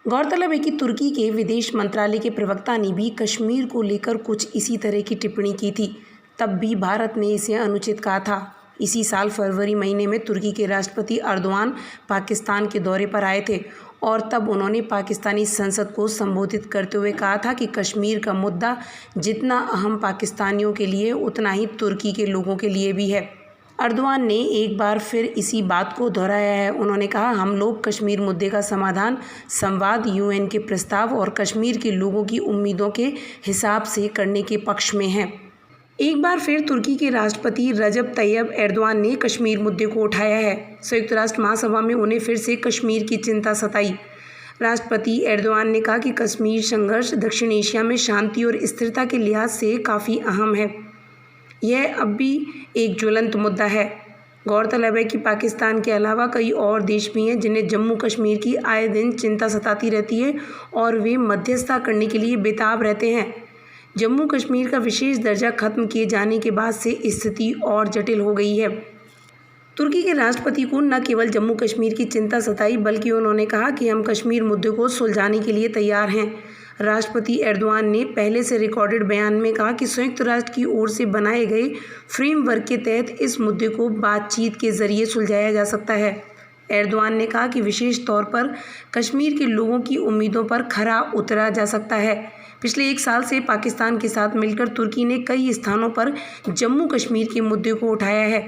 गौरतलब है कि तुर्की के विदेश मंत्रालय के प्रवक्ता ने भी कश्मीर को लेकर कुछ इसी तरह की टिप्पणी की थी। तब भी भारत ने इसे अनुचित कहा था। इसी साल फरवरी महीने में तुर्की के राष्ट्रपति अर्दोआन पाकिस्तान के दौरे पर आए थे और तब उन्होंने पाकिस्तानी संसद को संबोधित करते हुए कहा था कि कश्मीर का मुद्दा जितना अहम पाकिस्तानियों के लिए उतना ही तुर्की के लोगों के लिए भी है। अर्दोआन ने एक बार फिर इसी बात को दोहराया है। उन्होंने कहा, हम लोग कश्मीर मुद्दे का समाधान संवाद, यूएन के प्रस्ताव और कश्मीर के लोगों की उम्मीदों के हिसाब से करने के पक्ष में हैं। एक बार फिर तुर्की के राष्ट्रपति रजब तैयब एर्दोआन ने कश्मीर मुद्दे को उठाया है। संयुक्त राष्ट्र महासभा में उन्हें फिर से कश्मीर की चिंता सताई। राष्ट्रपति एर्दोआन ने कहा कि कश्मीर संघर्ष दक्षिण एशिया में शांति और स्थिरता के लिहाज से काफ़ी अहम है। यह अब भी एक ज्वलंत मुद्दा है। गौरतलब है कि पाकिस्तान के अलावा कई और देश भी हैं जिन्हें जम्मू कश्मीर की आए दिन चिंता सताती रहती है और वे मध्यस्थता करने के लिए बेताब रहते हैं। जम्मू कश्मीर का विशेष दर्जा खत्म किए जाने के बाद से स्थिति और जटिल हो गई है। तुर्की के राष्ट्रपति को न केवल जम्मू कश्मीर की चिंता सताई बल्कि उन्होंने कहा कि हम कश्मीर मुद्दे को सुलझाने के लिए तैयार हैं। राष्ट्रपति एर्दोआन ने पहले से रिकॉर्डेड बयान में कहा कि संयुक्त राष्ट्र की ओर से बनाए गए फ्रेमवर्क के तहत इस मुद्दे को बातचीत के जरिए सुलझाया जा सकता है। एर्दोआन ने कहा कि विशेष तौर पर कश्मीर के लोगों की उम्मीदों पर खरा उतरा जा सकता है। पिछले 1 साल से पाकिस्तान के साथ मिलकर तुर्की ने कई स्थानों पर जम्मू कश्मीर के मुद्दे को उठाया है।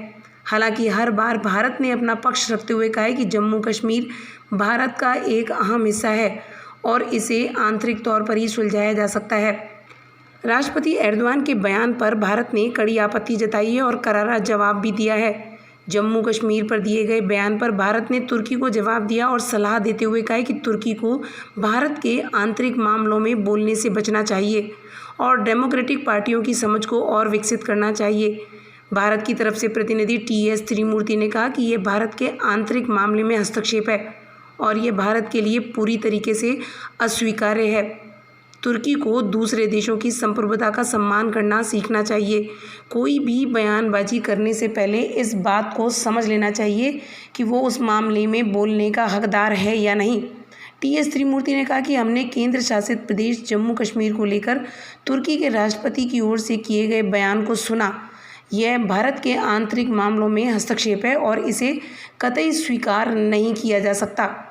हालांकि हर बार भारत ने अपना पक्ष रखते हुए कहा है कि जम्मू कश्मीर भारत का एक अहम हिस्सा है और इसे आंतरिक तौर पर ही सुलझाया जा सकता है। राष्ट्रपति एर्दोआन के बयान पर भारत ने कड़ी आपत्ति जताई है और करारा जवाब भी दिया है। जम्मू कश्मीर पर दिए गए बयान पर भारत ने तुर्की को जवाब दिया और सलाह देते हुए कहा कि तुर्की को भारत के आंतरिक मामलों में बोलने से बचना चाहिए और डेमोक्रेटिक पार्टियों की समझ को और विकसित करना चाहिए। भारत की तरफ से प्रतिनिधि टीएस त्रिमूर्ति ने कहा कि यह भारत के आंतरिक मामले में हस्तक्षेप है और ये भारत के लिए पूरी तरीके से अस्वीकार्य है। तुर्की को दूसरे देशों की संप्रभुता का सम्मान करना सीखना चाहिए। कोई भी बयानबाजी करने से पहले इस बात को समझ लेना चाहिए कि वो उस मामले में बोलने का हकदार है या नहीं। टीएस त्रिमूर्ति ने कहा कि हमने केंद्र शासित प्रदेश जम्मू कश्मीर को लेकर तुर्की के राष्ट्रपति की ओर से किए गए बयान को सुना। यह भारत के आंतरिक मामलों में हस्तक्षेप है और इसे कतई स्वीकार नहीं किया जा सकता।